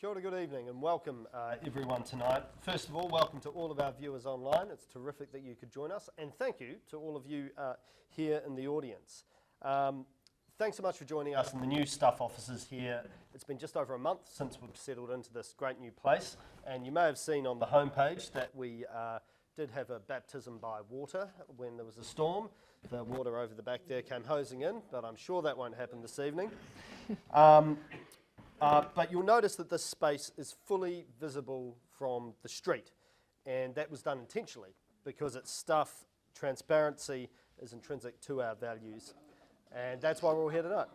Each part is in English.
Kia ora, good evening, and welcome everyone tonight. First of all, welcome to all of our viewers online. It's terrific that you could join us, and thank you to all of you here in the audience. Thanks so much for joining us in the new staff offices here. It's been just over a month since we've settled into this great new place, and you may have seen on the homepage that we did have a baptism by water when there was a storm. The water over the back there came hosing in, but I'm sure that won't happen this evening. But you'll notice that this space is fully visible from the street, and that was done intentionally because it's stuff, transparency is intrinsic to our values, and that's why we're all here tonight.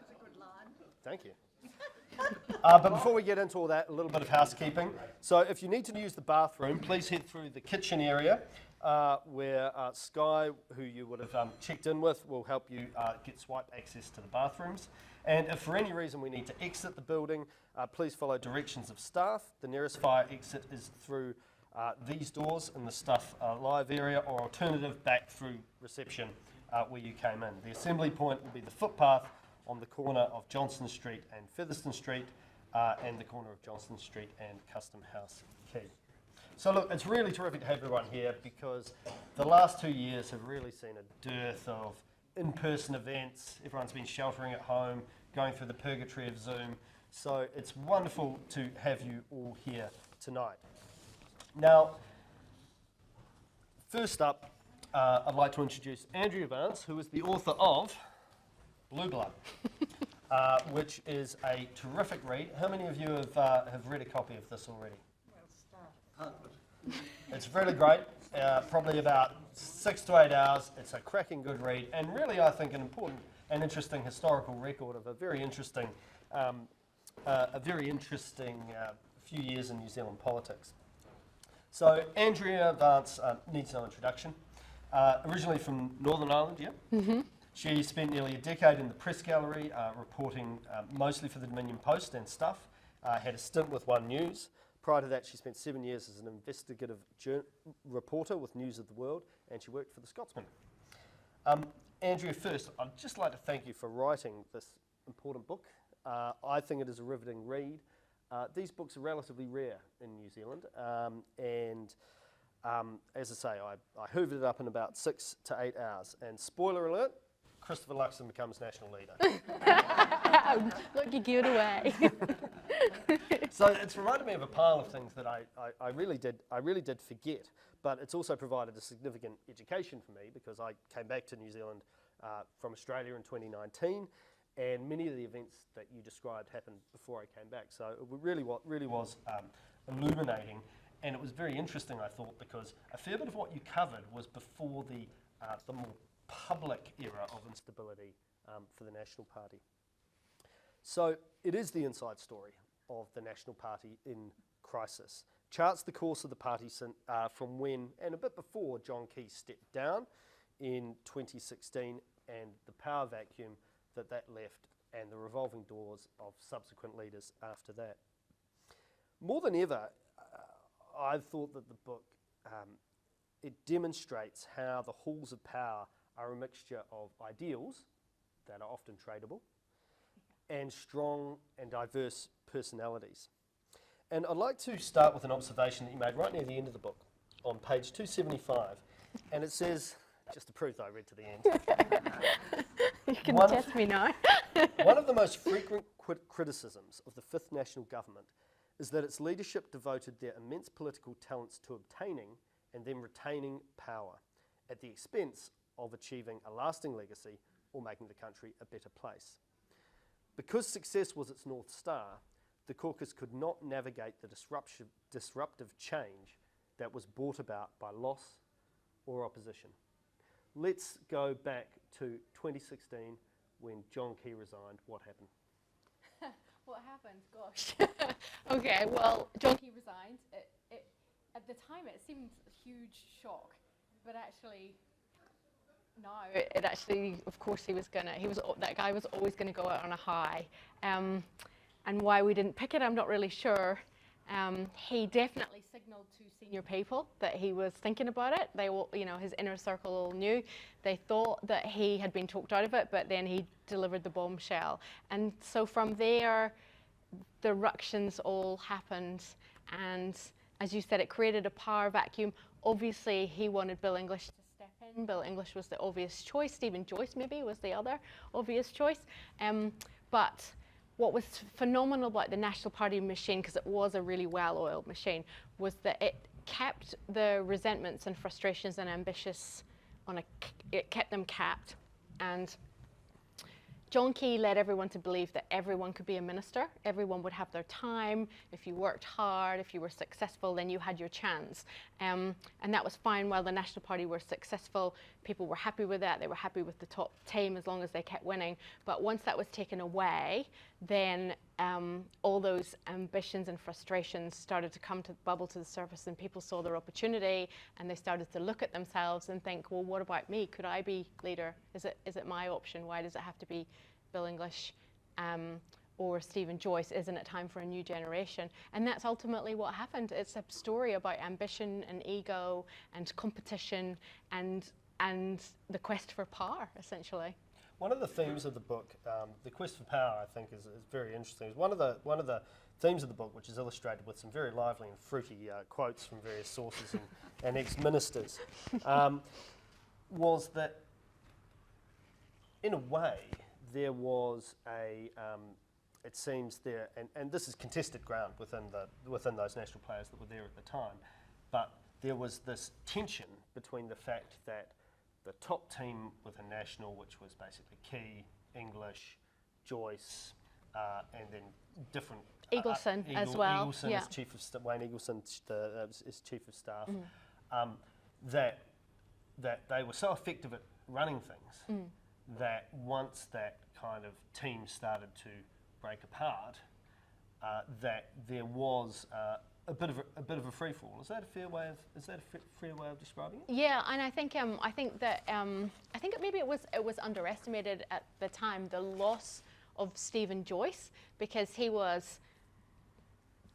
That's a good line. Thank you. But before we get into all that, a little bit of housekeeping. So if you need to use the bathroom, please head through the kitchen area where Sky, who you would have checked in with, will help you get swipe access to the bathrooms. And if for any reason we need to exit the building, please follow directions of staff. The nearest fire exit is through these doors in the staff live area, or alternative back through reception where you came in. The assembly point will be the footpath on the corner of Johnston Street and Featherston Street, and the corner of Johnston Street and Custom House Quay. So look, it's really terrific to have everyone here because the last 2 years have really seen a dearth of in-person events. Everyone's been sheltering at home, going through the purgatory of Zoom. So it's wonderful to have you all here tonight. Now, first up, I'd like to introduce Andrea Vance, who is the author of Blue Blood, which is a terrific read. How many of you have read a copy of this already? It's really great, probably about 6 to 8 hours. It's a cracking good read, and really I think an important and interesting historical record of a very interesting few years in New Zealand politics. So Andrea Vance needs no introduction. Originally from Northern Ireland, yeah? Mm-hmm. She spent nearly a decade in the press gallery, reporting mostly for the Dominion Post and Stuff. Had a stint with One News. Prior to that, she spent 7 years as an investigative reporter with News of the World, and she worked for The Scotsman. Andrea, first, I'd just like to thank you for writing this important book. I think it is a riveting read. These books are relatively rare in New Zealand, and as I say, I hoovered it up in about 6 to 8 hours. And spoiler alert, Christopher Luxon becomes national leader. Look, you give it away. So it's reminded me of a pile of things that I really did forget, but it's also provided a significant education for me because I came back to New Zealand from Australia in 2019, and many of the events that you described happened before I came back. So it really was illuminating, and it was very interesting, I thought, because a fair bit of what you covered was before the more public era of instability for the National Party. So it is the inside story of the National Party in crisis. Charts the course of the party from when, and a bit before, John Key stepped down in 2016, and the power vacuum that left, and the revolving doors of subsequent leaders after that. More than ever, I've thought that the book, it demonstrates how the halls of power are a mixture of ideals that are often tradable and strong and diverse personalities. And I'd like to start with an observation that you made right near the end of the book on page 275, and it says, just to prove that I read to the end. You can test me now. One of the most frequent criticisms of the Fifth National Government is that its leadership devoted their immense political talents to obtaining and then retaining power at the expense of achieving a lasting legacy or making the country a better place. Because success was its North Star, the caucus could not navigate the disruptive change that was brought about by loss or opposition. Let's go back to 2016 when John Key resigned. What happened? What happened? Gosh. Okay, well, John Key resigned. At the time, it seemed a huge shock, but actually, no. It actually, of course, that guy was always going to go out on a high. And why we didn't pick it, I'm not really sure. He definitely signalled to senior people that he was thinking about it. They all, his inner circle knew. They thought that he had been talked out of it, but then he delivered the bombshell. And so from there, the ructions all happened, and as you said, it created a power vacuum. Obviously, he wanted Bill English to step in. Bill English was the obvious choice. Stephen Joyce maybe was the other obvious choice. But what was phenomenal about the National Party machine, because it was a really well-oiled machine, was that it kept the resentments and frustrations and ambitions it kept them capped. And John Key led everyone to believe that everyone could be a minister. Everyone would have their time. If you worked hard, if you were successful, then you had your chance. And that was fine while the National Party were successful. People were happy with that. They were happy with the top team as long as they kept winning. But once that was taken away, then all those ambitions and frustrations started to bubble to the surface, and people saw their opportunity, and they started to look at themselves and think, well, what about me? Could I be leader? Is it my option? Why does it have to be Bill English or Stephen Joyce? Isn't it time for a new generation? And that's ultimately what happened. It's a story about ambition and ego and competition and the quest for power, essentially. One of the themes of the book, the quest for power, I think, is very interesting. It's one of the themes of the book, which is illustrated with some very lively and fruity quotes from various sources and ex-ministers, was that, in a way, there was it seems there, and this is contested ground within those national players that were there at the time, but there was this tension between the fact that the top team within national, which was basically Key, English, Joyce, and then different Eagleson as well. Eagleson yeah. as chief of Wayne Eagleson is chief of staff. That they were so effective at running things that once that kind of team started to break apart, that there was a bit of a free fall. Is that a fair way of describing it? Yeah, and I think maybe it was underestimated at the time, the loss of Stephen Joyce, because he was.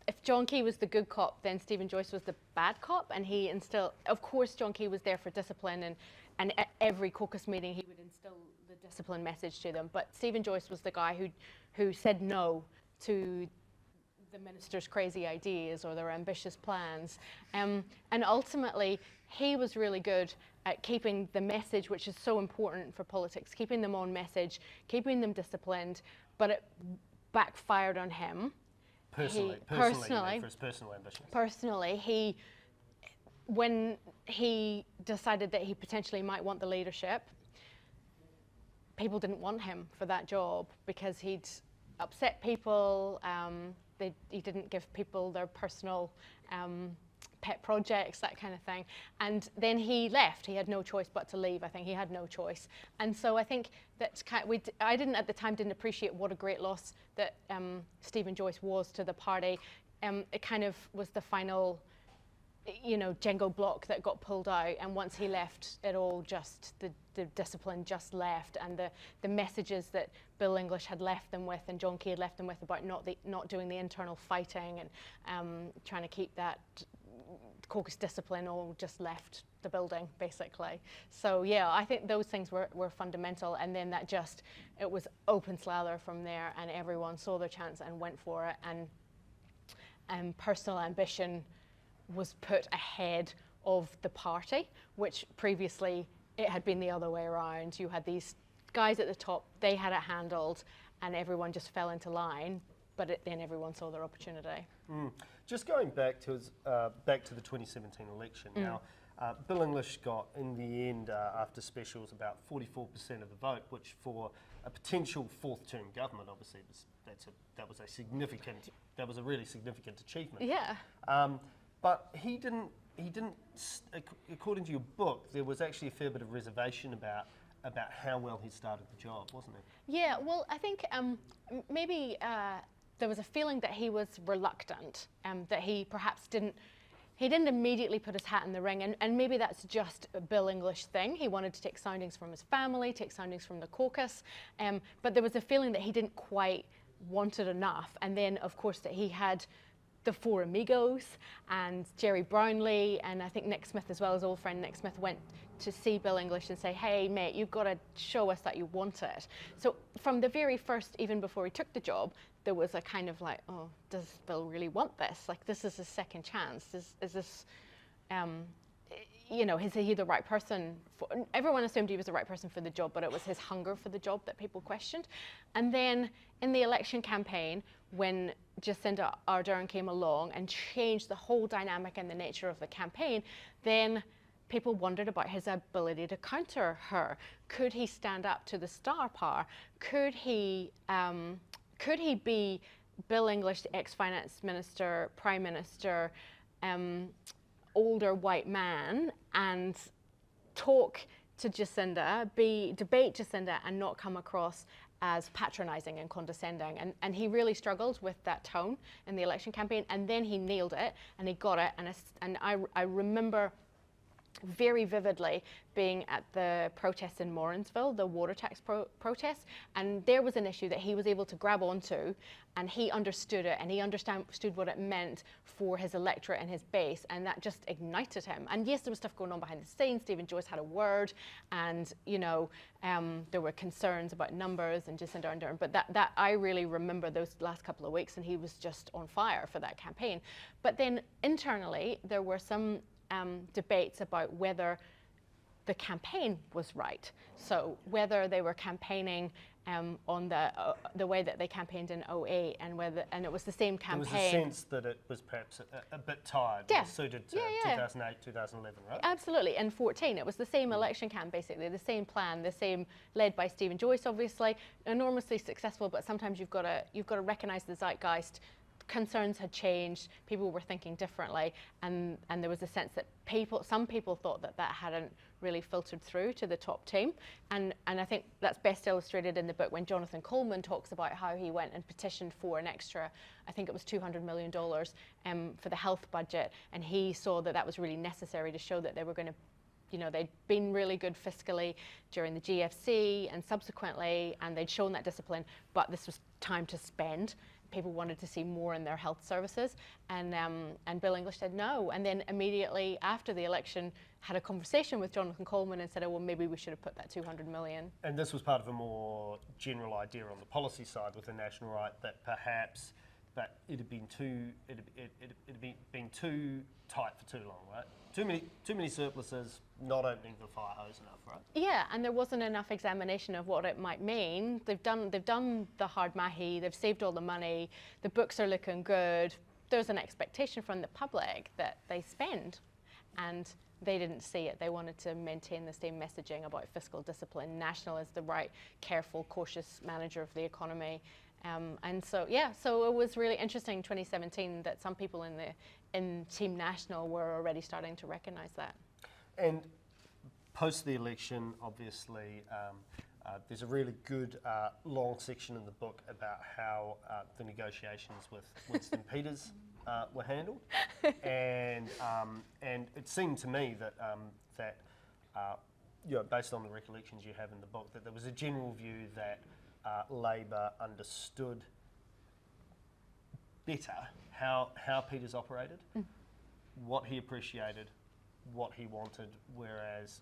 If John Key was the good cop, then Stephen Joyce was the bad cop, and he instilled. Of course, John Key was there for discipline, and at every caucus meeting he would instill the discipline message to them. But Stephen Joyce was the guy who said no to the minister's crazy ideas or their ambitious plans, and ultimately he was really good at keeping the message, which is so important for politics, keeping them on message, keeping them disciplined, but it backfired on him. Personally, for his personal ambitions. Personally, when he decided that he potentially might want the leadership, people didn't want him for that job because he'd upset people. He didn't give people their personal pet projects, that kind of thing. And then he left. He had no choice but to leave. I think he had no choice. And so I think that I at the time didn't appreciate what a great loss that Stephen Joyce was to the party. It kind of was the final, Jenga block that got pulled out. And once he left, it all just, the discipline just left. And the messages that Bill English had left them with and John Key had left them with about not doing the internal fighting and trying to keep that caucus discipline all just left the building, basically. So yeah, I think those things were fundamental, and then it was open slather from there, and everyone saw their chance and went for it, and personal ambition was put ahead of the party, which previously it had been the other way around. You had these guys at the top, they had it handled, and everyone just fell into line, but then everyone saw their opportunity. Just going back to the 2017 election. Now, Bill English got, in the end, after specials, about 44% of the vote, which for a potential fourth-term government, obviously, that was a really significant achievement. Yeah. But he didn't. According to your book, there was actually a fair bit of reservation about how well he started the job, wasn't there? Yeah. Well, I think maybe. There was a feeling that he was reluctant, that he perhaps didn't immediately put his hat in the ring, and maybe that's just a Bill English thing. He wanted to take soundings from his family, take soundings from the caucus, but there was a feeling that he didn't quite want it enough, and then of course that he had the Four Amigos and Jerry Brownlee, and I think Nick Smith as well, his old friend Nick Smith, went to see Bill English and say, hey mate, you've got to show us that you want it. So from the very first, even before he took the job, there was a kind of like, oh, does Bill really want this? Like, this is his second chance. Is this, you know, is he the right person? Everyone assumed he was the right person for the job, but it was his hunger for the job that people questioned. And then in the election campaign, when Jacinda Ardern came along and changed the whole dynamic and the nature of the campaign, then people wondered about his ability to counter her. Could he stand up to the star power? Could he be Bill English, the ex-finance minister, prime minister, older white man, and talk to Jacinda, debate Jacinda, and not come across as patronising and condescending? And he really struggled with that tone in the election campaign, and then he nailed it, and he got it. And I remember very vividly being at the protests in Morrinsville, the water tax protests, and there was an issue that he was able to grab onto, and he understood it, and he understood what it meant for his electorate and his base, and that just ignited him. And yes, there was stuff going on behind the scenes. Stephen Joyce had a word, and you know, there were concerns about numbers and Jacinda Ardern, but that I really remember those last couple of weeks, and he was just on fire for that campaign. But then internally, there were some debates about whether the campaign was right. So whether they were campaigning on the way that they campaigned in 2008, and it was the same campaign. There was a sense that it was perhaps a bit tired, yeah. suited to 2008, 2011, right? Absolutely, and 2014, it was the same election campaign, basically, the same plan, the same, led by Stephen Joyce, obviously, enormously successful, but sometimes you've got to recognise the zeitgeist. Concerns had changed, people were thinking differently, and there was a sense that some people thought that hadn't really filtered through to the top team, and I think that's best illustrated in the book when Jonathan Coleman talks about how he went and petitioned for an extra, I think it was $200 million for the health budget, and he saw that was really necessary to show that they were going to, you know, they'd been really good fiscally during the GFC and subsequently, and they'd shown that discipline, but this was time to spend. People wanted to see more in their health services, and Bill English said no, and then immediately after the election had a conversation with Jonathan Coleman and said, oh well, maybe we should have put that 200 million. And this was part of a more general idea on the policy side with the national right that perhaps that it had been too tight for too long, right? Too many surpluses, not opening the fire hose enough, right? Yeah, and there wasn't enough examination of what it might mean. They've done the hard mahi, they've saved all the money, the books are looking good. There's an expectation from the public that they spend, and they didn't see it. They wanted to maintain the same messaging about fiscal discipline. National is the right, careful, cautious manager of the economy. And so, yeah, so it was really interesting 2017 that some people in Team National were already starting to recognise that. And post the election, obviously, there's a really good long section in the book about how the negotiations with Winston Peters were handled, and it seemed to me that you know, based on the recollections you have in the book, that there was a general view that Labor understood better how Peters operated, what he appreciated, what he wanted, whereas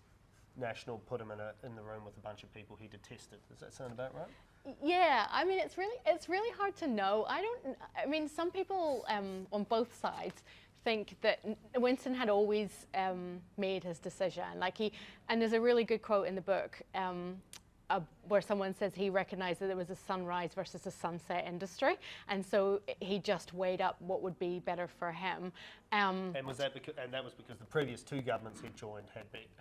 National put him in the room with a bunch of people he detested. Does that sound about right? Yeah, I mean, it's really hard to know. I mean, some people on both sides think that Winston had always made his decision. And there's a really good quote in the book where someone says he recognized that there was a sunrise versus a sunset industry, and so he just weighed up what would be better for him. And that was because the previous two governments he joined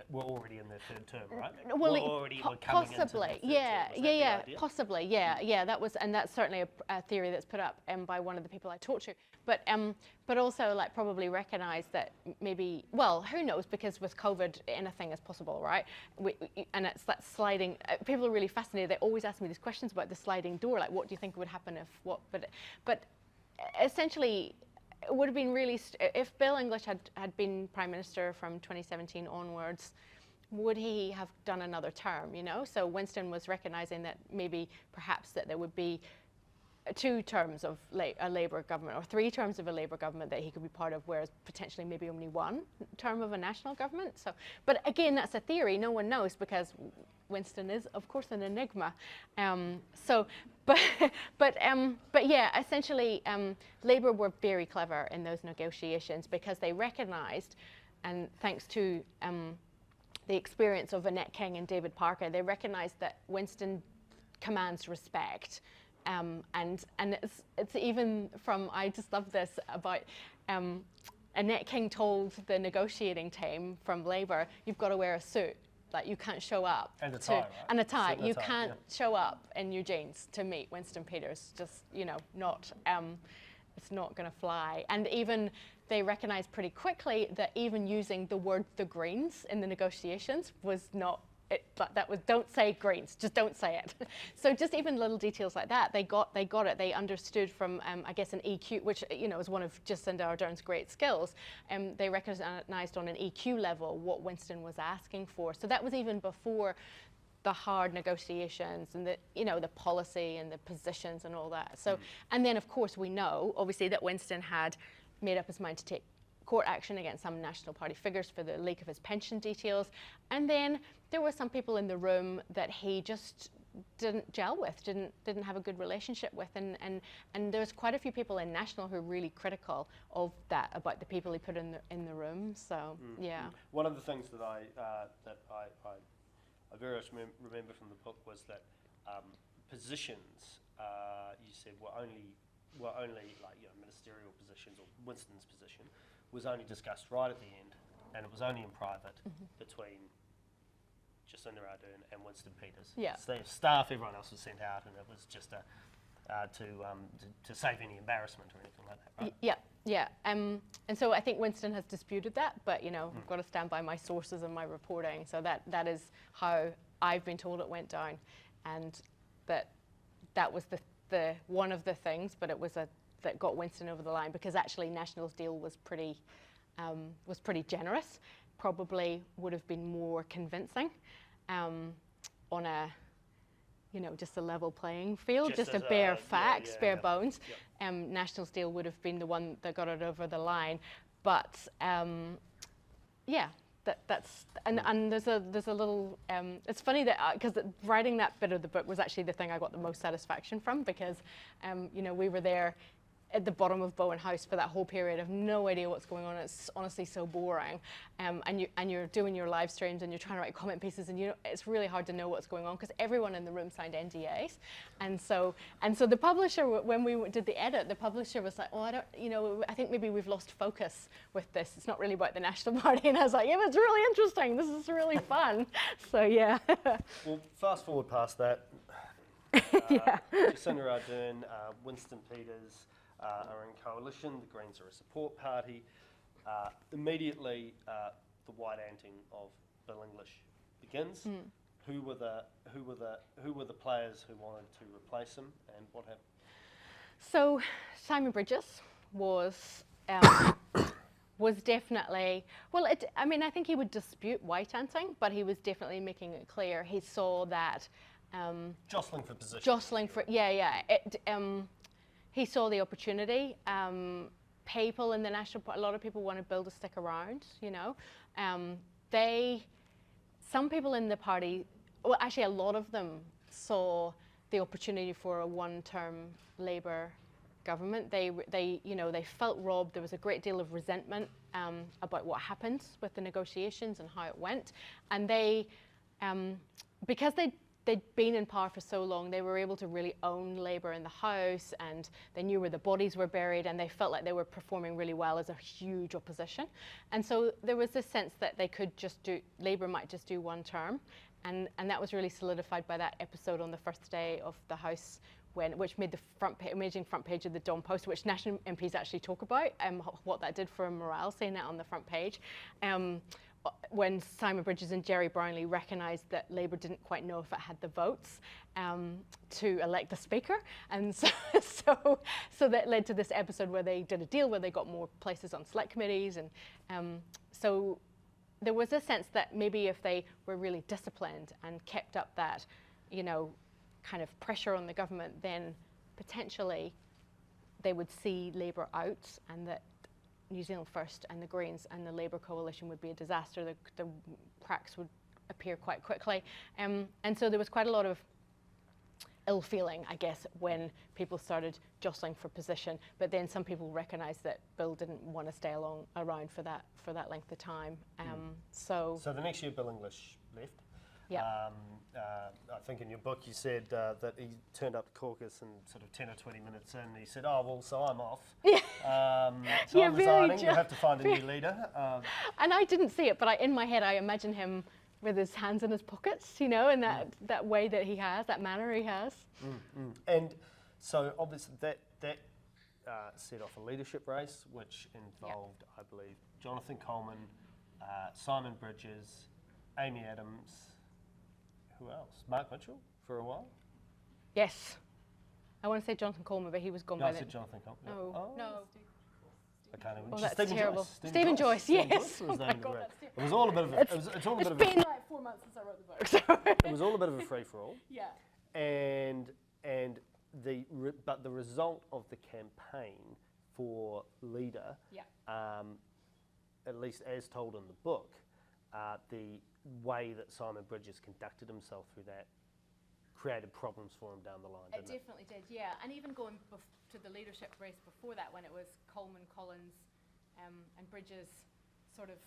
were already in their third term, right? Well, possibly, yeah, possibly, yeah. That was, and that's certainly a theory that's put up by one of the people I talked to. But also probably recognise that maybe, well, who knows? Because with COVID, anything is possible, right? And it's that sliding. People are really fascinated. They always ask me these questions about the sliding door, like what do you think would happen if what? But essentially, it would have been really, if Bill English had been Prime Minister from 2017 onwards, would he have done another term, you know? So Winston was recognising that maybe perhaps that there would be 2 terms of a Labour government, or 3 terms of a Labour government that he could be part of, whereas potentially maybe only 1 term of a national government. So, but again, that's a theory. No one knows, because Winston is, of course, an enigma. But yeah, essentially, Labour were very clever in those negotiations, because they recognised, and thanks to the experience of Annette King and David Parker, they recognised that Winston commands respect. And it's even from, I just love this about, Annette King told the negotiating team from Labour, you've got to wear a suit. Like, you can't show up. And a tie, right? And a tie. You can't show up in your jeans to meet Winston Peters. Just, you know, not, it's not going to fly. And even they recognised pretty quickly that even using the word "the Greens" in the negotiations was not, that was, don't say Greens, just don't say it. So just even little details like that, they got it. They understood from, I guess, an EQ, which, you know, is one of Jacinda Ardern's great skills. They recognised on an EQ level what Winston was asking for. So that was even before the hard negotiations and the, you know, the policy and the positions and all that. So, and then of course we know, obviously, that Winston had made up his mind to take court action against some National Party figures for the leak of his pension details. And then there were some people in the room that he just didn't gel with, didn't have a good relationship with, and there's quite a few people in National who are really critical of that, about the people he put in the room. So yeah. One of the things that I very much remember from the book was that positions, you said, were only like, you know, ministerial positions, or Winston's position was only discussed right at the end, and it was only in private between Jacinda Ardern and Winston Peters. Yeah. Staff, everyone else was sent out, and it was just to save any embarrassment or anything like that, right? Yeah, yeah. And so I think Winston has disputed that, but, you know, I've got to stand by my sources and my reporting. So that is how I've been told it went down, and that was the one of the things, but it was that got Winston over the line, because actually National's deal was pretty generous. Probably would have been more convincing on a, you know, just a level playing field, just a bare facts, bare bones. Yep. National's deal would have been the one that got it over the line, but yeah. That's and there's a little it's funny that because writing that bit of the book was actually the thing I got the most satisfaction from, because you know, we were there at the bottom of Bowen House for that whole period. I've no idea what's going on. It's honestly so boring, and you're doing your live streams and you're trying to write comment pieces, and, you know, it's really hard to know what's going on because everyone in the room signed NDAs, and so the publisher, when we did the edit, the publisher was like, "Oh, I think maybe we've lost focus with this. It's not really about the National Party." And I was like, "Yeah, but it's really interesting. This is really fun." So yeah. Well, fast forward past that. Yeah. Jacinda Ardern, Winston Peters are in coalition. The Greens are a support party. Immediately, the white anting of Bill English begins. Who were the players who wanted to replace him, and what happened? So Simon Bridges was definitely, well, I mean, I think he would dispute white anting, but he was definitely making it clear. He saw that jostling for position. Jostling for, he saw the opportunity. People in the National Party, a lot of people wanted Bill to stick around, you know. Some people in the party, well, actually a lot of them saw the opportunity for a one-term Labour government. They felt robbed. There was a great deal of resentment about what happened with the negotiations and how it went. And they, because they'd been in power for so long, they were able to really own Labour in the House, and they knew where the bodies were buried, and they felt like they were performing really well as a huge opposition. And so there was this sense that they could just Labour might just do one term, and that was really solidified by that episode on the first day of the House, which made the amazing front page of the Dawn Post, which National MPs actually talk about, what that did for morale, saying that on the front page. When Simon Bridges and Jerry Brownlee recognised that Labour didn't quite know if it had the votes to elect the Speaker. And so that led to this episode where they did a deal where they got more places on select committees. And so there was a sense that maybe if they were really disciplined and kept up that, you know, kind of pressure on the government, then potentially they would see Labour out, and that New Zealand First and the Greens and the Labour coalition would be a disaster. The cracks would appear quite quickly. And so there was quite a lot of ill feeling, I guess, when people started jostling for position. But then some people recognised that Bill didn't want to stay around for that length of time. So the next year, Bill English left. Yeah. I think in your book you said that he turned up to caucus and sort of 10 or 20 minutes in, he said, "Oh, well, so I'm off. Yeah. So Yeah, I'm very resigning. You'll have to find a new leader." And I didn't see it, but in my head I imagine him with his hands in his pockets, you know, in that way that he has, that manner he has. And so obviously that set off a leadership race, which involved, I believe, Jonathan Coleman, Simon Bridges, Amy Adams, who else? Mark Mitchell for a while? Yes. I want to say Jonathan Coleman, but he was gone No, by I then. said Jonathan Coleman. No. Oh. No. I can't even. Oh, that's Stephen terrible. Joyce. Stephen Joyce, Stephen yes. Joyce was Oh the my name of the God, race. that's It was all a bit of a. It's all a bit of It's been a. like 4 months since I wrote the book, so. It was all a bit of a free for all. Yeah. And but the result of the campaign for leader, at least as told in the book, the way that Simon Bridges conducted himself through that created problems for him down the line. It definitely did, yeah. And even going to the leadership race before that, when it was Coleman, Collins, and Bridges, sort of,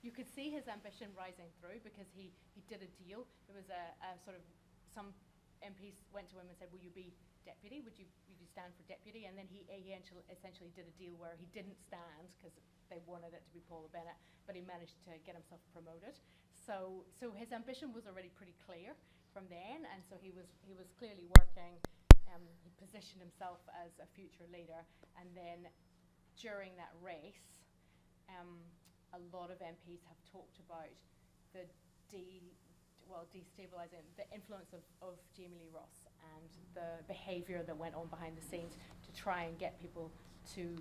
you could see his ambition rising through because he did a deal. There was a sort of, some MPs went to him and said, "Will you be deputy? Would you stand for deputy?" And then he essentially did a deal where he didn't stand because they wanted it to be Paula Bennett, but he managed to get himself promoted. So his ambition was already pretty clear from then, and so he was clearly working. He positioned himself as a future leader, and then during that race, a lot of MPs have talked about the destabilising the influence of Jamie Lee Ross and the behaviour that went on behind the scenes to try and get people to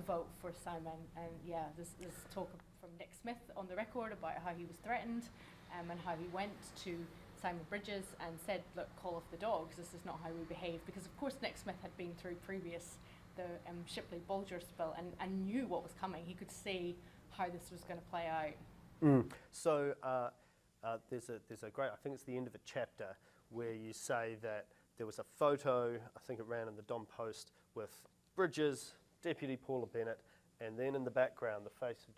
vote for Simon. And yeah, there's talk from Nick Smith on the record about how he was threatened, and how he went to Simon Bridges and said, "Look, call off the dogs. This is not how we behave." Because of course Nick Smith had been through the Shipley Bolger spill and knew what was coming. He could see how this was going to play out. So there's a great, I think it's the end of a chapter where you say that there was a photo, I think it ran in the Dom Post, with Bridges, Deputy Paula Bennett, and then in the background the face of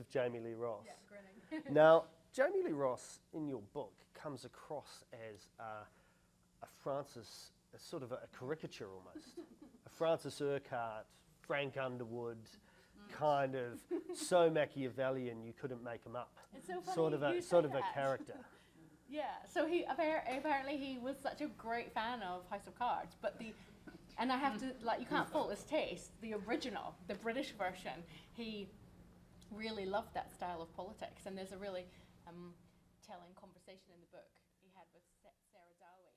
Jamie Lee Ross. Yeah, grinning. Now, Jamie Lee Ross in your book comes across as a Francis, sort of a caricature almost, a Francis Urquhart, Frank Underwood, kind of so Machiavellian you couldn't make him up. It's so funny Sort of a character. Yeah, so he apparently he was such a great fan of House of Cards, but and I have to, like, you can't fault his taste. The original, the British version, he really loved that style of politics, and there's a really telling conversation in the book he had with Sarah Dowie.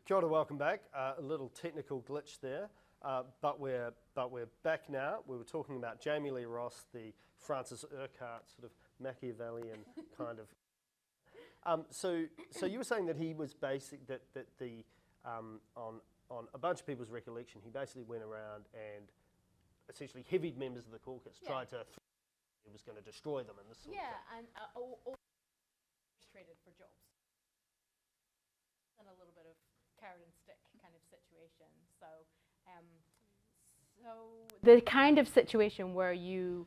Kia ora, welcome back. A little technical glitch there, but we're back now. We were talking about Jamie Lee Ross, the Francis Urquhart sort of Machiavellian kind of. So you were saying that he was that the on a bunch of people's recollection, he basically went around and essentially heavied members of the caucus, tried to. He was going to destroy them and this sort of thing. And all traded for jobs. And a little bit of carrot and stick kind of situation. So the kind of situation where you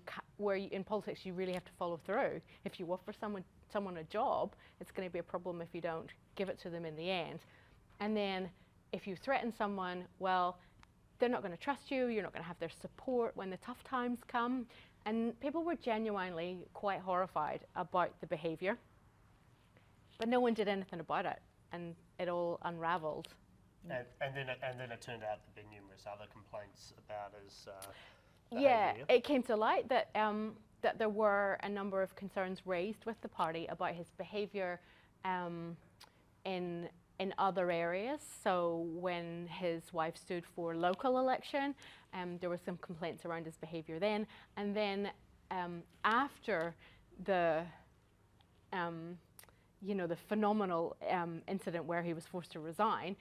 in politics you really have to follow through. If you offer someone a job, it's going to be a problem if you don't give it to them in the end. And then if you threaten someone, well, they're not going to trust you. You're not going to have their support when the tough times come. And people were genuinely quite horrified about the behaviour, but no one did anything about it, and it all unravelled. And then it turned out to be numerous other complaints about his Yeah, behaviour. it came to light that that there were a number of concerns raised with the party about his behaviour in other areas. So when his wife stood for local election, there were some complaints around his behaviour then. And then after the the phenomenal incident where he was forced to resign,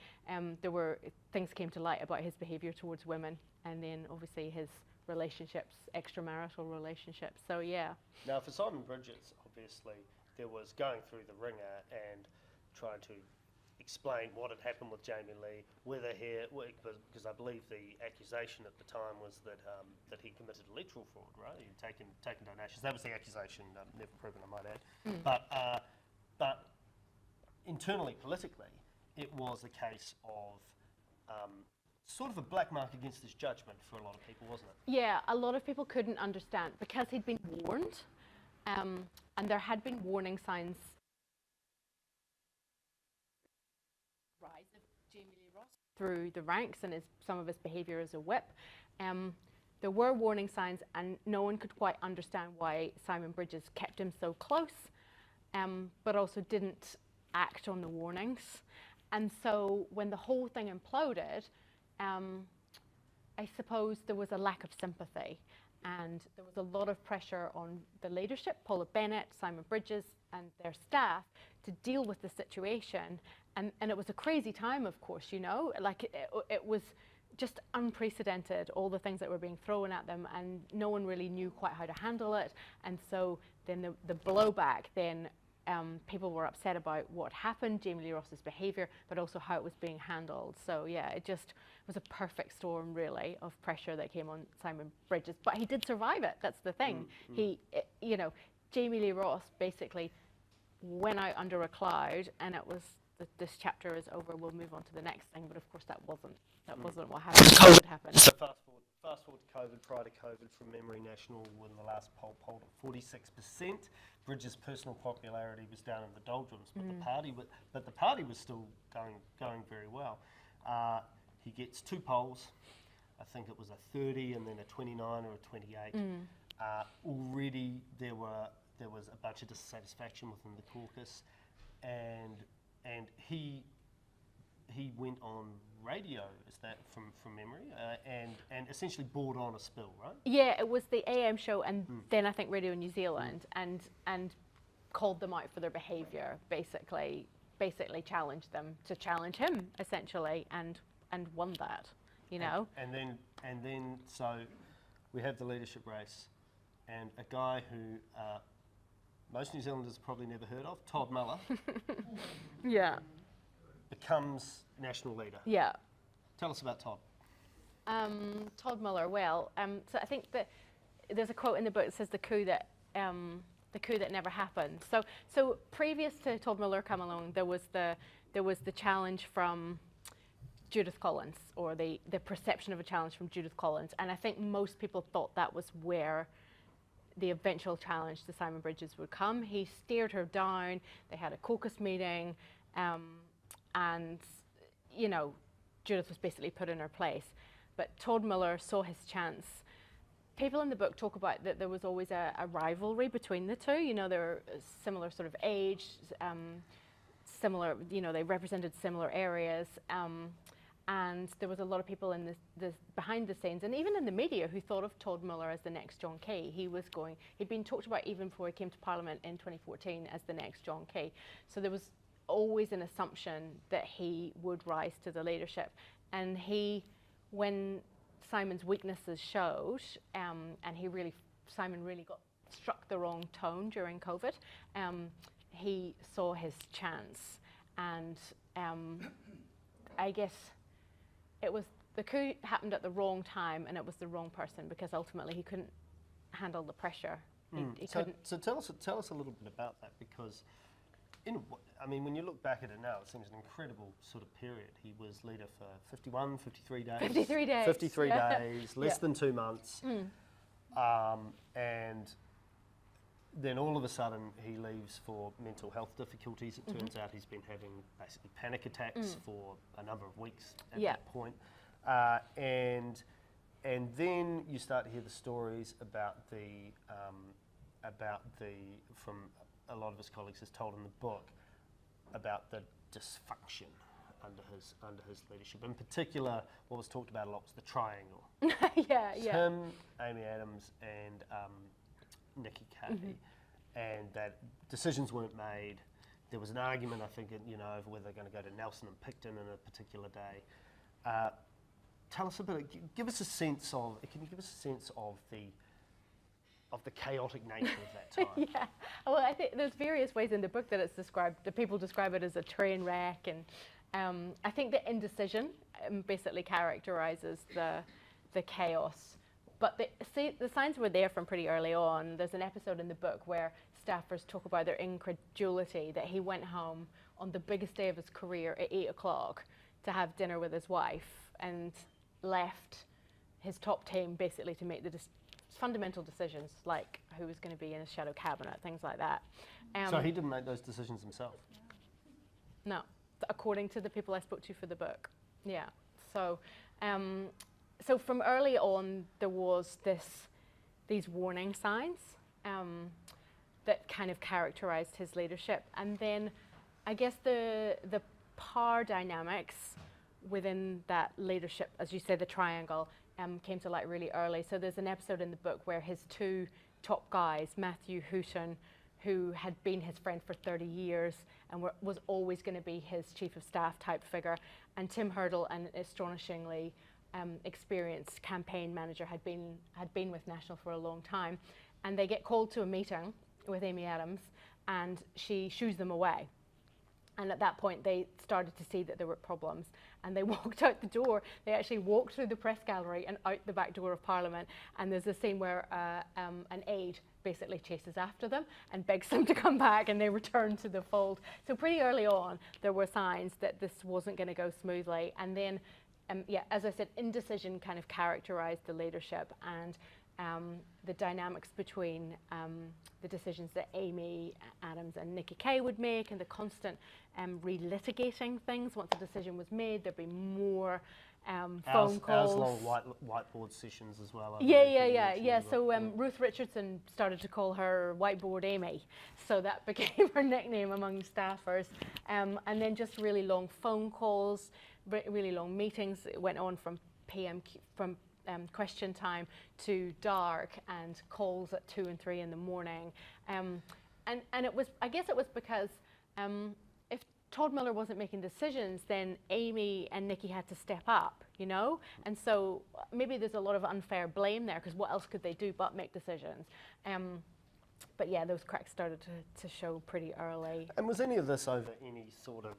things came to light about his behaviour towards women, and then obviously his relationships, extramarital relationships. So yeah. Now for Simon Bridges, obviously there was going through the ringer and trying to explain what had happened with Jamie Lee, because I believe the accusation at the time was that that he committed electoral fraud, right? He'd taken donations. That was the accusation, never proven, I might add. But internally, politically, it was a case of sort of a black mark against his judgment for a lot of people, wasn't it? Yeah, a lot of people couldn't understand because he'd been warned, and there had been warning signs. Rise of Jamie Lee Ross through the ranks and some of his behaviour as a whip. There were warning signs, and no one could quite understand why Simon Bridges kept him so close, but also didn't act on the warnings. And so when the whole thing imploded, I suppose there was a lack of sympathy, and there was a lot of pressure on the leadership, Paula Bennett, Simon Bridges and their staff, to deal with the situation. And it was a crazy time, of course, like it was just unprecedented, all the things that were being thrown at them, and no one really knew quite how to handle it. And so then the blowback, then people were upset about what happened, Jamie Lee Ross's behaviour, but also how it was being handled. So yeah, it just was a perfect storm, really, of pressure that came on Simon Bridges. But he did survive it, that's the thing. Jamie Lee Ross basically went out under a cloud, and it was, this chapter is over, we'll move on to the next thing. But of course that wasn't what happened. COVID happened. So fast forward to COVID, prior to COVID, from memory, National, when the last poll polled at 46%. Bridges' personal popularity was down in the doldrums, but the party was still going very well. He gets 2 polls. I think it was a 30 and then a 29 or a 28. Already there was a bunch of dissatisfaction within the caucus, and he went on radio, is that from memory, and essentially brought on a spill, right? Yeah, it was the AM show, and then I think Radio New Zealand, and called them out for their behaviour, basically challenged them to challenge him, essentially, and won that, And then so we have the leadership race, and a guy who most New Zealanders probably never heard of, Todd Muller. Yeah. Becomes national leader. Yeah. Tell us about Todd. Todd Muller. Well, so I think that there's a quote in the book that says the coup that never happened. So previous to Todd Muller come along, there was the challenge from Judith Collins, or the perception of a challenge from Judith Collins, and I think most people thought that was where the eventual challenge to Simon Bridges would come. He stared her down. They had a caucus meeting. And, Judith was basically put in her place. But Todd Muller saw his chance. People in the book talk about that there was always a rivalry between the two. They were similar sort of age, similar, you know, they represented similar areas. And there was a lot of people in the behind the scenes, and even in the media, who thought of Todd Muller as the next John Key. He'd been talked about even before he came to Parliament in 2014 as the next John Key. So there was always an assumption that he would rise to the leadership. And when Simon's weaknesses showed, and Simon really struck the wrong tone during COVID, he saw his chance. And I guess the coup happened at the wrong time, and it was the wrong person, because ultimately he couldn't handle the pressure. He couldn't. So tell us a little bit about that, because when you look back at it now, it seems an incredible sort of period. He was leader for 53 days. 53 days. 53 days, less than 2 months. And then all of a sudden he leaves for mental health difficulties. It turns out he's been having basically panic attacks for a number of weeks at that point. And then you start to hear the stories about the from a lot of his colleagues has told in the book about the dysfunction under his leadership. In particular, what was talked about a lot was the triangle. Him, Amy Adams, and Nikki Kaye, and that decisions weren't made. There was an argument, I think, over whether they're going to go to Nelson and Picton in a particular day. Tell us a bit. Can you give us a sense of the chaotic nature of that time? Well, I think there's various ways in the book that it's described. The people describe it as a train wreck, and I think the indecision basically characterises the chaos. But the signs were there from pretty early on. There's an episode in the book where staffers talk about their incredulity that he went home on the biggest day of his career at 8 o'clock to have dinner with his wife, and left his top team basically to make the fundamental decisions, like who was going to be in his shadow cabinet, things like that. So he didn't make those decisions himself? No, according to the people I spoke to for the book. Yeah. So from early on, there was these warning signs that kind of characterized his leadership. And then I guess the power dynamics within that leadership, as you say, the triangle, came to light really early. So there's an episode in the book where his two top guys, Matthew Houghton, who had been his friend for 30 years and was always going to be his chief of staff type figure, and Tim Hurdle, an astonishingly experienced campaign manager, had been with National for a long time, and they get called to a meeting with Amy Adams, and she shoos them away. And at that point, they started to see that there were problems, and they walked out the door. They actually walked through the press gallery and out the back door of Parliament. And there's a scene where an aide basically chases after them and begs them to come back, and they return to the fold. So pretty early on, there were signs that this wasn't going to go smoothly. And then, as I said, indecision kind of characterized the leadership, and the dynamics between the decisions that Amy Adams and Nikki Kaye would make, and the constant relitigating things. Once a decision was made, there'd be more phone calls. Hours-long whiteboard sessions as well. Yeah. So Ruth Richardson started to call her Whiteboard Amy, so that became her nickname among staffers. And then just really long phone calls, really long meetings. It went on from question time to dark, and calls at 2 and 3 in the morning. And it was, I guess it was because if Todd Muller wasn't making decisions, then Amy and Nikki had to step up, And so maybe there's a lot of unfair blame there, because what else could they do but make decisions? But yeah, those cracks started to show pretty early. And was any of this over any sort of,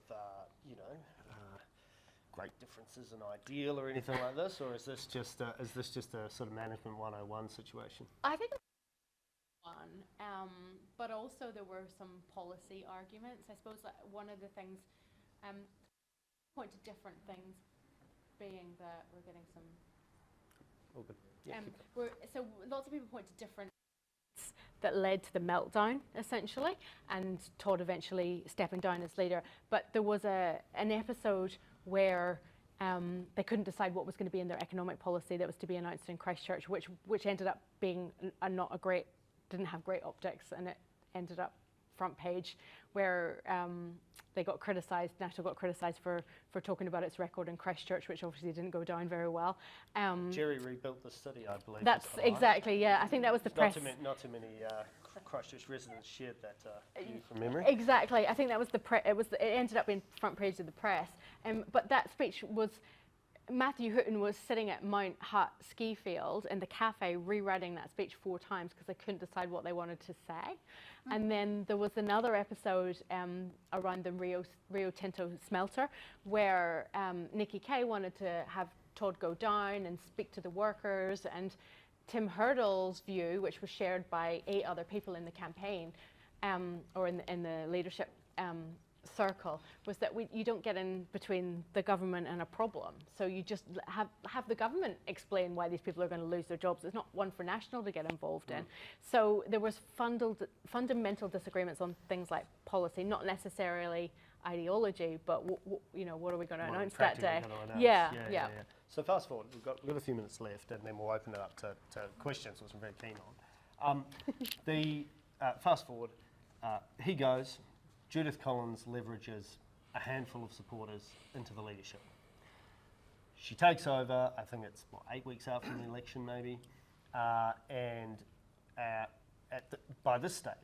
great differences in ideal or anything like this, or is this just a sort of management 101 situation? I think it's one, but also there were some policy arguments. I suppose that one of the things, point to different things, being that we're getting some. Oh, good. Yeah, so lots of people point to different that led to the meltdown, essentially, and Todd eventually stepping down as leader. But there was an episode where they couldn't decide what was going to be in their economic policy that was to be announced in Christchurch, which ended up being didn't have great optics, and it ended up front page where they got criticised, National got criticised for talking about its record in Christchurch, which obviously didn't go down very well. Jerry rebuilt the city, I believe. That's exactly, yeah. I think that was the press. Not too many Christchurch residents shared that view from memory. Exactly. I think that was it ended up being front page of the press. But that speech was, Matthew Hooton was sitting at Mount Hutt ski field in the cafe rewriting that speech 4 times because they couldn't decide what they wanted to say. And then there was another episode around the Rio Tinto smelter where Nikki Kay wanted to have Todd go down and speak to the workers, and Tim Hurdle's view, which was shared by 8 other people in the campaign or in the leadership circle, was that you don't get in between the government and a problem. So you just have the government explain why these people are going to lose their jobs. It's not one for National to get involved in. So there was fundamental disagreements on things like policy, not necessarily ideology, but what are we going to announce that day? Yeah. So fast forward, we've got a few minutes left, and then we'll open it up to questions, which I'm very keen on. Fast forward, he goes. Judith Collins leverages a handful of supporters into the leadership. She takes over, I think it's 8 weeks after the election maybe, and by this stage,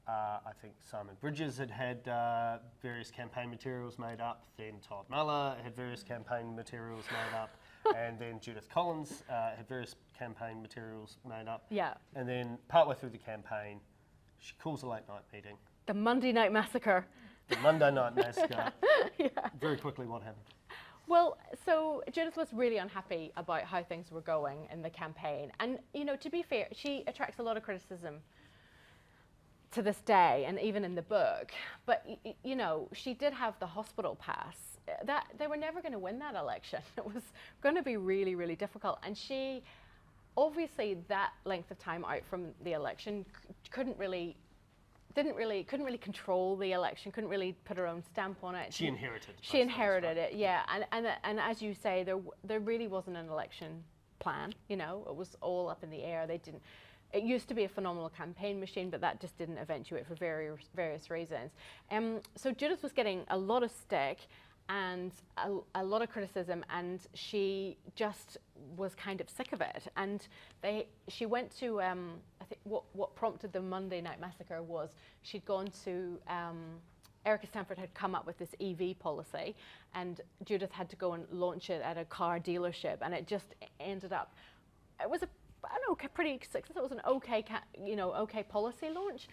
I think Simon Bridges had various campaign materials made up, then Todd Muller had various campaign materials made up, and then Judith Collins had various campaign materials made up. Yeah. And then partway through the campaign, she calls a late night meeting. The Monday night massacre. The Monday night massacre. Yeah. Very quickly, what happened? Well, so Judith was really unhappy about how things were going in the campaign. And, to be fair, she attracts a lot of criticism to this day, and even in the book. But, she did have the hospital pass. They were never going to win that election. It was going to be really, really difficult. And she, obviously, that length of time out from the election, couldn't really control the election, couldn't really put her own stamp on it. She inherited it, yeah. And as you say, there really wasn't an election plan. It was all up in the air. It used to be a phenomenal campaign machine, but that just didn't eventuate for various reasons. So Judith was getting a lot of stick and a lot of criticism, and she just was kind of sick of it. And she went to, I think what prompted the Monday night massacre was she'd gone to, Erica Stanford had come up with this EV policy, and Judith had to go and launch it at a car dealership, and it just ended up, it was pretty successful. It was an okay policy launch,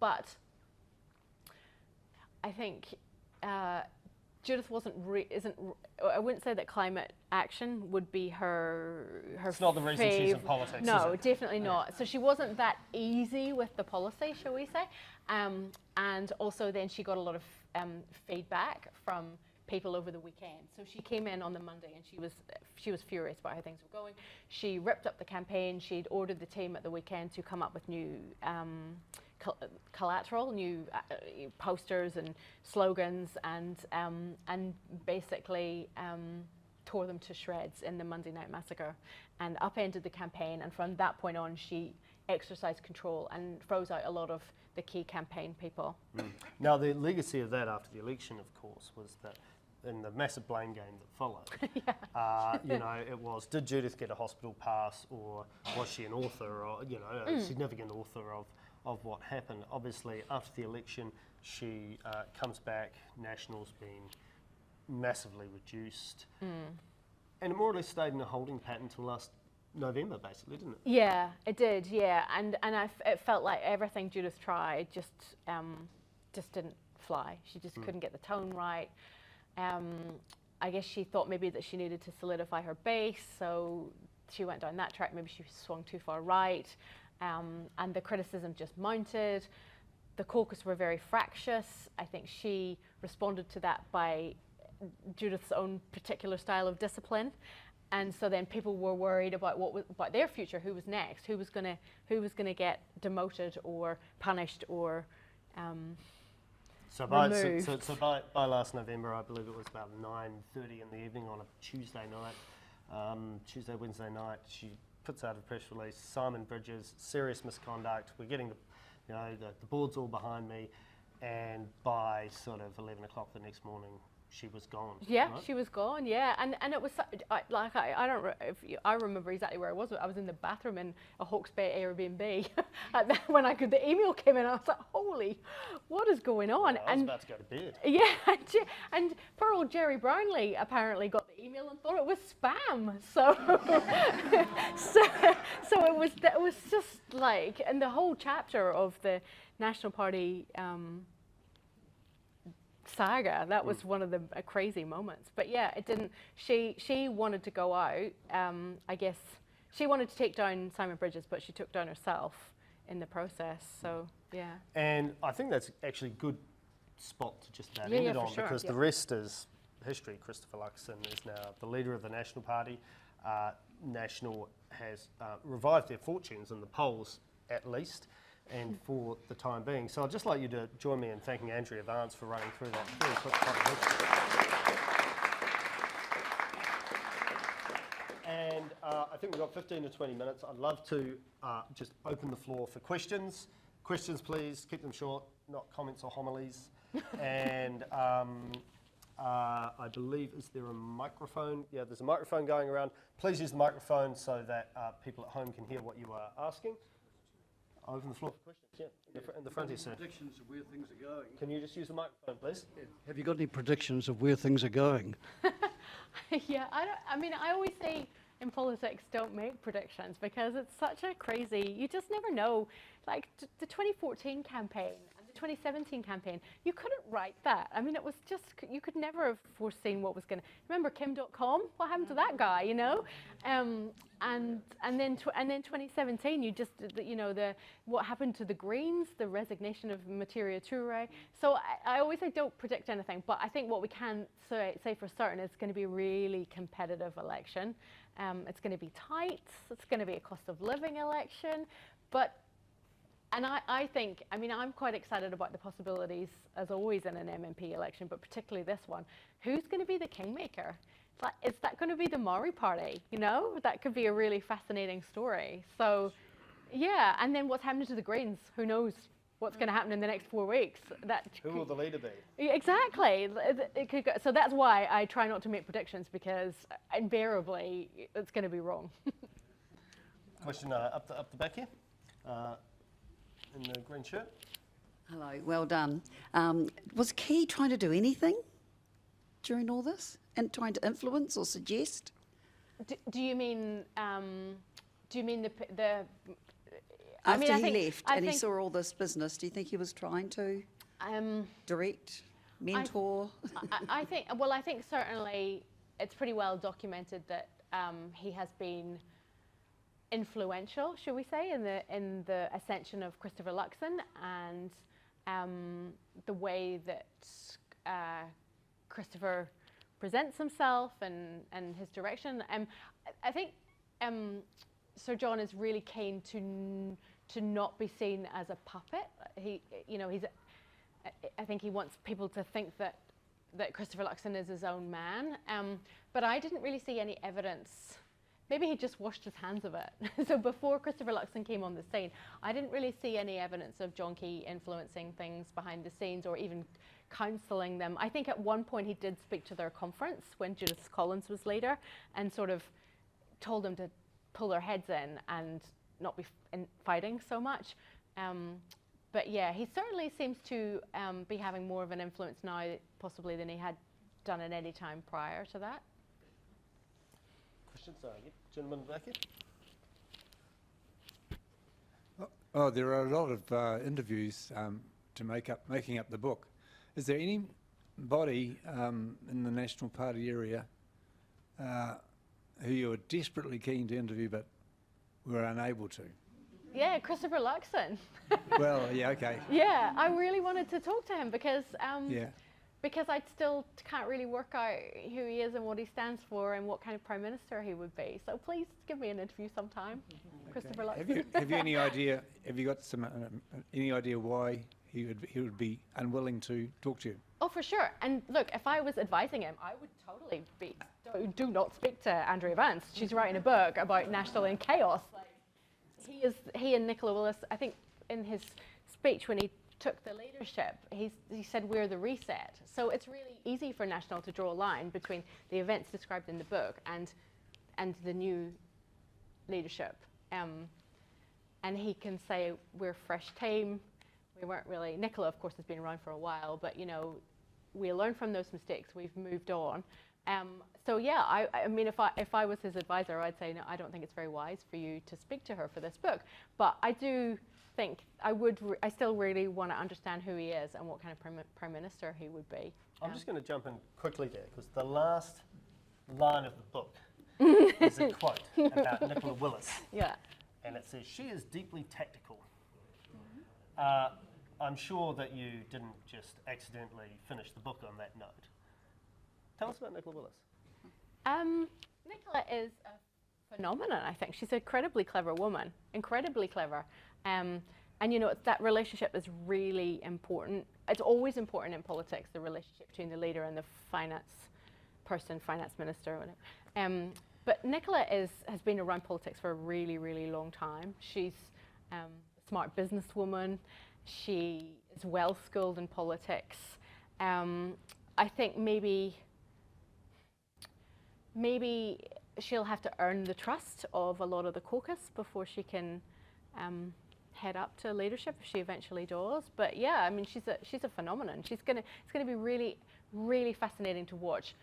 but I think Judith I wouldn't say that climate action would be her It's not the reason she's in politics, No, is it? definitely not. So she wasn't that easy with the policy, shall we say. And also then she got a lot of feedback from people over the weekend. So she came in on the Monday and she was furious about how things were going. She ripped up the campaign. She'd ordered the team at the weekend to come up with new collateral, new posters and slogans, and basically tore them to shreds in the Monday night massacre and upended the campaign. And from that point on, she exercised control and froze out a lot of the key campaign people. Now, the legacy of that after the election, of course, was that in the massive blame game that followed, it was, did Judith get a hospital pass, or was she an author, or a significant author of what happened? Obviously, after the election, she comes back. National's been massively reduced, and it more or less stayed in a holding pattern until last November, basically, didn't it? Yeah, it did. Yeah, and it felt like everything Judith tried just didn't fly. She just couldn't get the tone right. I guess she thought maybe that she needed to solidify her base, so she went down that track. Maybe she swung too far right, and the criticism just mounted. The caucus were very fractious. I think she responded to that by Judith's own particular style of discipline. And so then people were worried about about their future. Who was next? Who was gonna get demoted or punished or So by last November, I believe it was about 9:30 in the evening on a Tuesday night, Wednesday night, she puts out a press release. Simon Bridges, serious misconduct. We're getting You know, the board's all behind me, and by sort of 11 o'clock the next morning, she was gone. Yeah, right? she was gone. Yeah, and it was I don't I remember exactly where I was. I was in the bathroom in a Hawke's Bay Airbnb when the email came in. I was like, holy, what is going on? Yeah, I was about to go to bed. Yeah, and poor old Jerry Brownlee apparently got the email and thought it was spam. So, so it was just like, and the whole chapter of the National Party saga, that was one of the crazy moments. But yeah, it didn't. She wanted to go out. I guess she wanted to take down Simon Bridges, but she took down herself in the process. So yeah. And I think that's actually a good spot to just about Yeah, end yeah, it for on, sure, because yeah. the rest is history. Christopher Luxon is now the leader of the National Party. National has revived their fortunes in the polls, at least, and for the time being. So I'd just like you to join me in thanking Andrea Vance for running through that very quick part of history. And I think we've got 15 to 20 minutes. I'd love to just open the floor for questions. Questions, please. Keep them short, not comments or homilies. And I believe, is there a microphone? Yeah, there's a microphone going around. Please use the microphone so that people at home can hear what you are asking. I'll open the floor for questions. Yeah, in the front here, sir. Predictions of where things are going. Can you just use the microphone, please? Have you got any predictions of where things are going? Yeah, I always say in politics, don't make predictions, because it's such a crazy, you just never know. Like the 2014 campaign and the 2017 campaign, you couldn't write that. I mean, it was just, you could never have foreseen what was going to, remember Kim.com? What happened to that guy, you know? And then 2017, you just, you know, what happened to the Greens, the resignation of Materia Toure. So I always say don't predict anything, but I think what we can say for certain is it's going to be a really competitive election. It's going to be tight. It's going to be a cost of living election, and I think, I mean, I'm quite excited about the possibilities, as always in an MMP election, but particularly this one. Who's going to be the kingmaker? Like, is that going to be the Maori Party? You know, that could be a really fascinating story. So, yeah, and then what's happening to the Greens? Who knows what's going to happen in the next 4 weeks? Who will the leader be? Exactly. It could go, so that's why I try not to make predictions, because invariably it's going to be wrong. Question up the back here, in the green shirt. Hello, well done. Was Key trying to do anything during all this, and trying to influence or suggest? Do you mean the After I he left and he think, saw all this business, do you think he was trying to direct, mentor? I think certainly it's pretty well documented that he has been influential, should we say, in the ascension of Christopher Luxon, and the way that Christopher presents himself and his direction. I think Sir John is really keen to not be seen as a puppet. I think he wants people to think that Christopher Luxon is his own man. But I didn't really see any evidence. Maybe he just washed his hands of it. So before Christopher Luxon came on the scene, I didn't really see any evidence of John Key influencing things behind the scenes or even counselling them. I think at one point he did speak to their conference when Judith Collins was leader, and sort of told them to pull their heads in and not be fighting so much. But yeah, he certainly seems to be having more of an influence now, possibly, than he had done at any time prior to that. Questions? Gentleman back here. Oh, there are a lot of interviews making up the book. Is there anybody in the National Party area who you were desperately keen to interview but were unable to? Yeah, Christopher Luxon. Well, yeah, okay. Yeah, I really wanted to talk to him because Yeah. because I still can't really work out who he is and what he stands for and what kind of Prime Minister he would be. So please give me an interview sometime, Christopher Luxon. Have you any idea? Have you got any idea why he would be unwilling to talk to you? Oh, for sure. And look, if I was advising him, I would totally be. Do not speak to Andrea Vance. She's writing a book about National in chaos. Like, he and Nicola Willis, I think, in his speech when he took the leadership, he said, "We're the reset." So it's really easy for National to draw a line between the events described in the book and the new leadership. And he can say, "We're a fresh team. We weren't really." Nicola, of course, has been around for a while, but you know, we learned from those mistakes. We've moved on. So yeah, I mean, if I was his advisor, I'd say, no, I don't think it's very wise for you to speak to her for this book. But I do think I still really want to understand who he is and what kind of prime minister he would be. I'm just going to jump in quickly there, because the last line of the book is a quote about Nicola Willis. Yeah. And it says, "She is deeply tactical." I'm sure that you didn't just accidentally finish the book on that note. Tell us about Nicola Willis. Nicola is a phenomenon, I think. She's an incredibly clever woman, incredibly clever. And you know, that relationship is really important. It's always important in politics, the relationship between the leader and the finance minister, or whatever. But Nicola has been around politics for a really, really long time. She's a smart businesswoman. She is well-schooled in politics. I think maybe she'll have to earn the trust of a lot of the caucus before she can head up to leadership, if she eventually does. But yeah, I mean, she's a phenomenon. It's gonna be really, really fascinating to watch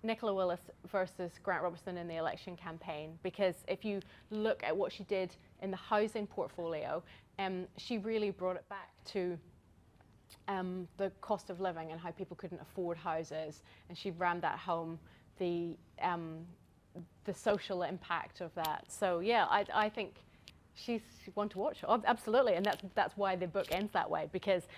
Nicola Willis versus Grant Robertson in the election campaign, because if you look at what she did in the housing portfolio, she really brought it back to the cost of living and how people couldn't afford houses, and she rammed that home, the social impact of that. So yeah, I think she's one to watch, absolutely, and that's why the book ends that way, because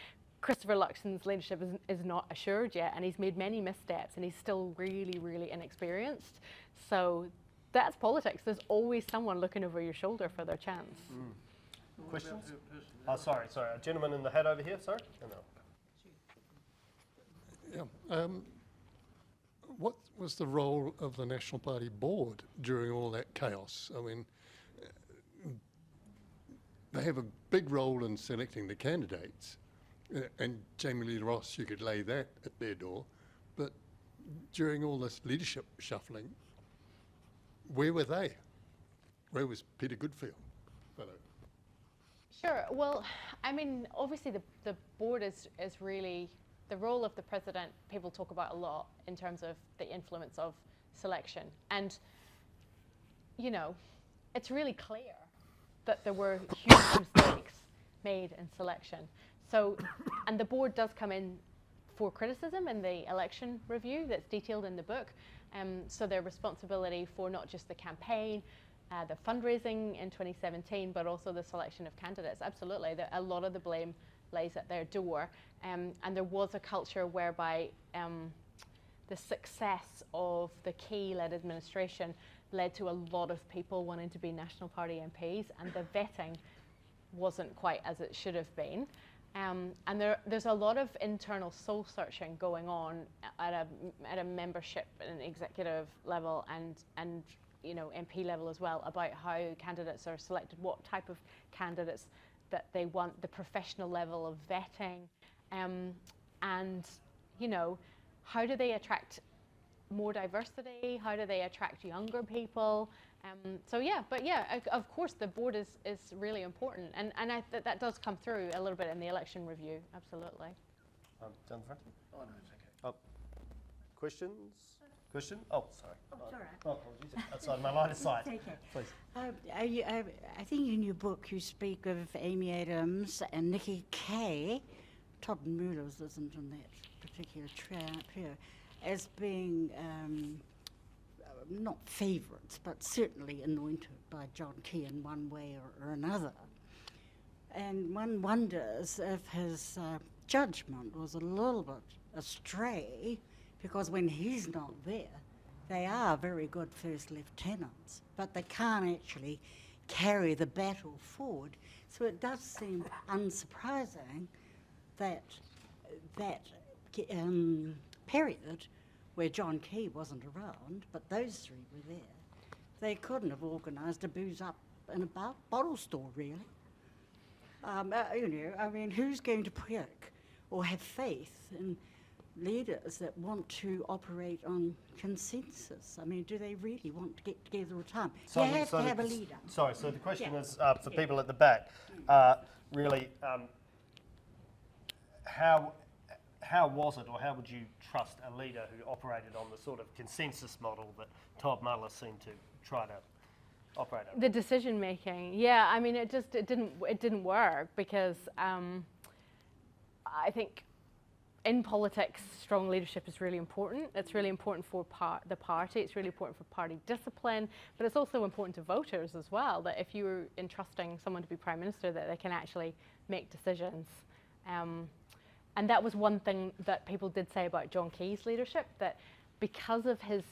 Christopher Luxon's leadership is not assured yet, and he's made many missteps, and he's still really, really inexperienced. So that's politics. There's always someone looking over your shoulder for their chance. Questions? Oh, sorry. A gentleman in the hat over here, sorry? Oh, no. Yeah. What was the role of the National Party board during all that chaos? I mean, they have a big role in selecting the candidates, and Jamie Lee Ross, you could lay that at their door, but during all this leadership shuffling, where were they? Where was Peter Goodfield? Sure. Well, I mean, obviously the board is really, the role of the president, people talk about a lot in terms of the influence of selection. And, you know, it's really clear that there were huge mistakes made in selection. So, and the board does come in for criticism in the election review that's detailed in the book. So their responsibility for not just the campaign, the fundraising in 2017, but also the selection of candidates. Absolutely, a lot of the blame lays at their door. And there was a culture whereby the success of the Key-led administration led to a lot of people wanting to be National Party MPs, and the vetting wasn't quite as it should have been. And there's a lot of internal soul searching going on at a membership and executive level and you know, MP level as well, about how candidates are selected, what type of candidates that they want, the professional level of vetting, and you know, how do they attract more diversity? How do they attract younger people? So yeah, but yeah, of course the board is really important, and that does come through a little bit in the election review, absolutely. Down the front. Oh, no, it's okay. Oh. Questions? Question? Oh, sorry. Oh, it's all right. Oh, apologies. Outside my line of sight. It's okay. Please. I think in your book you speak of Amy Adams and Nikki Kay. Todd Muller isn't in that particular trio, as being not favourites, but certainly anointed by John Key in one way or another. And one wonders if his judgment was a little bit astray, because when he's not there, they are very good first lieutenants, but they can't actually carry the battle forward. So it does seem unsurprising that period where John Key wasn't around, but those three were there, they couldn't have organised a booze up in a bottle store, really. You know, I mean, who's going to pick or have faith in leaders that want to operate on consensus? I mean, do they really want to get together all the time? You have to have a leader. Sorry, so the question Yeah. is for people at the back, really, how was it, or how would you trust a leader who operated on the sort of consensus model that Todd Muller seemed to try to operate on? The decision making, yeah. I mean, it didn't work because I think in politics, strong leadership is really important. It's really important for the party. It's really important for party discipline, but it's also important to voters as well. That if you're entrusting someone to be prime minister, that they can actually make decisions. And that was one thing that people did say about John Key's leadership, that because of his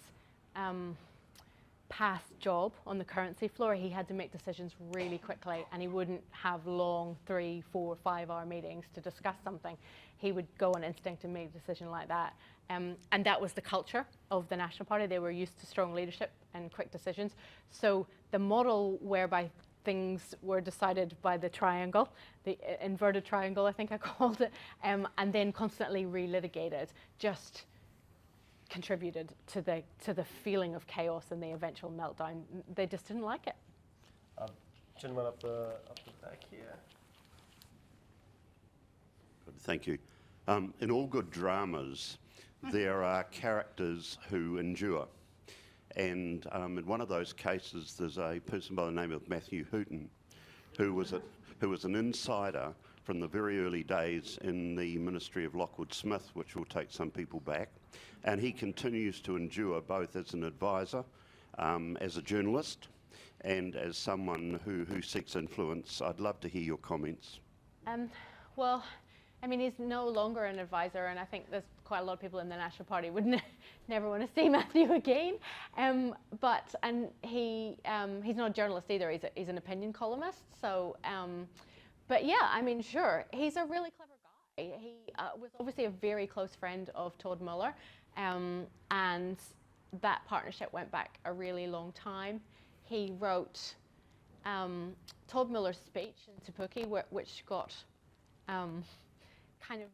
past job on the currency floor, he had to make decisions really quickly, and he wouldn't have long 3, 4, 5-hour meetings to discuss something. He would go on instinct and make a decision like that. And that was the culture of the National Party. They were used to strong leadership and quick decisions. So the model whereby things were decided by the triangle, the inverted triangle, I think I called it, and then constantly relitigated, just contributed to the feeling of chaos and the eventual meltdown. They just didn't like it. Gentleman up the back here. Thank you. In all good dramas, there are characters who endure. And in one of those cases, there's a person by the name of Matthew Hooton, who was an insider from the very early days in the ministry of Lockwood Smith, which will take some people back. And he continues to endure both as an advisor, as a journalist, and as someone who seeks influence. I'd love to hear your comments. Well, I mean, he's no longer an advisor, and I think there's quite a lot of people in the National Party would never want to see Matthew again. But he's not a journalist either. He's an opinion columnist. So, but yeah, I mean, sure, he's a really clever guy. He was obviously a very close friend of Todd Muller, and that partnership went back a really long time. He wrote Todd Muller's speech in Te Puke, which got kind of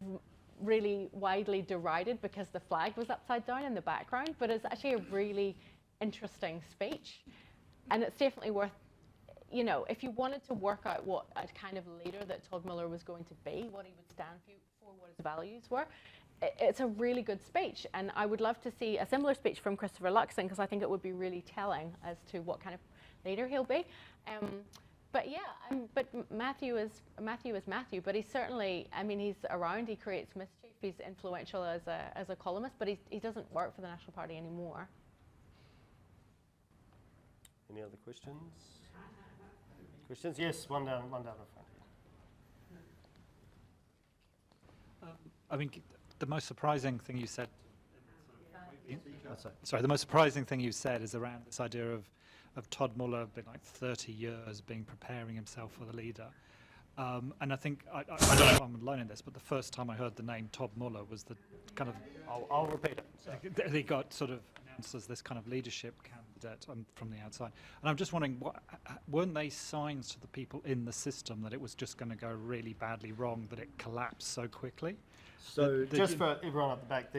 really widely derided because the flag was upside down in the background, but it's actually a really interesting speech. And it's definitely worth, you know, if you wanted to work out what a kind of leader that Todd Muller was going to be, what he would stand for, what his values were, it's a really good speech. And I would love to see a similar speech from Christopher Luxon, because I think it would be really telling as to what kind of leader he'll be. But yeah, but Matthew is Matthew, but he's certainly, I mean, he's around, he creates mischief, he's influential as a columnist, but he doesn't work for the National Party anymore. Any other questions? Questions? Yes, one down the front here. I mean, the most surprising thing you said, sorry, the most surprising thing you said is around this idea of Todd Muller being like 30 years preparing himself for the leader. And I think, I don't know if I'm alone in this, but the first time I heard the name Todd Muller was the kind of... I'll repeat it. He got sort of announced as this kind of leadership candidate from the outside. And I'm just wondering, weren't they signs to the people in the system that it was just going to go really badly wrong, that it collapsed so quickly? So just for everyone at the back,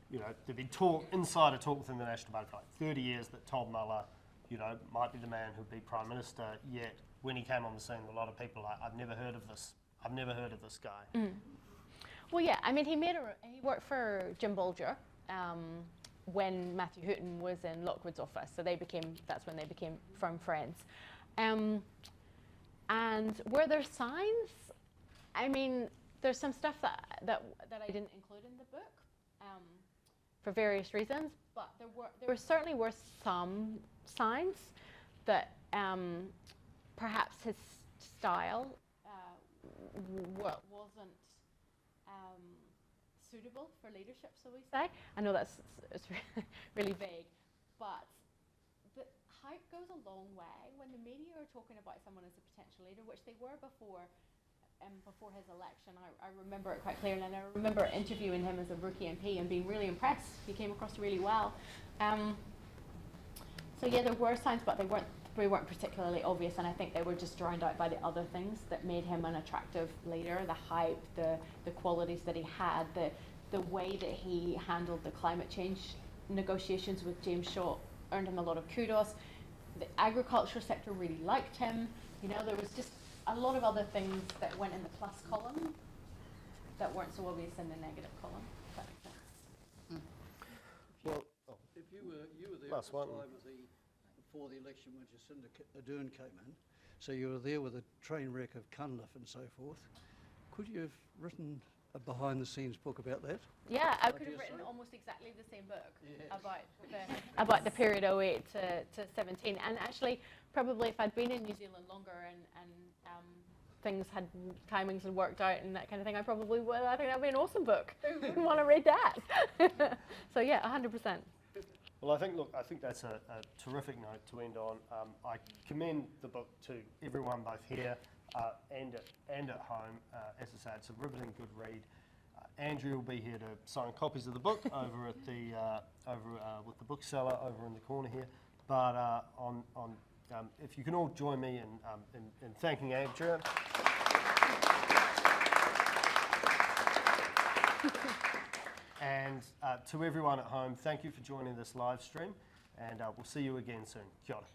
you know, there'd been insider talk within the National Party for like 30 years that Todd Muller, you know, might be the man who'd be Prime Minister, yet when he came on the scene, a lot of people are like, I've never heard of this guy. Mm. Well, yeah, I mean, he worked for Jim Bolger when Matthew Hooton was in Lockwood's office, so that's when they became firm friends. And were there signs? I mean, there's some stuff that I didn't include in the book for various reasons, but there certainly were some signs that perhaps his style wasn't suitable for leadership, so we say. I know it's really vague, but hype goes a long way. When the media are talking about someone as a potential leader, which they were before his election, I remember it quite clearly, and I remember interviewing him as a rookie MP and being really impressed. He came across really well. So yeah, there were signs, but they weren't they weren't particularly obvious, and I think they were just drowned out by the other things that made him an attractive leader, the hype, the qualities that he had, the way that he handled the climate change negotiations with James Shaw earned him a lot of kudos. The agriculture sector really liked him. You know, there was just a lot of other things that went in the plus column that weren't so obvious in the negative column, if that makes sense. Well, If you were there Last at the one. time before the election when Jacinda Ardern came in, so you were there with a train wreck of Cunliffe and so forth. Could you have written a behind-the-scenes book about that? Yeah, I could dare have written say. almost exactly the same book Yes. about the period 08 to 17. And actually, probably if I'd been in New Zealand longer and things had timings had worked out and that kind of thing, I probably would. I think that'd be an awesome book. Who wouldn't want to read that? So yeah, 100%. Well, I think that's a terrific note to end on. I commend the book to everyone, both here and at home. As I say, it's a riveting good read. Andrew will be here to sign copies of the book over at the with the bookseller over in the corner here. But if you can all join me in thanking Andrea. And to everyone at home, thank you for joining this live stream, and we'll see you again soon. Kia ora.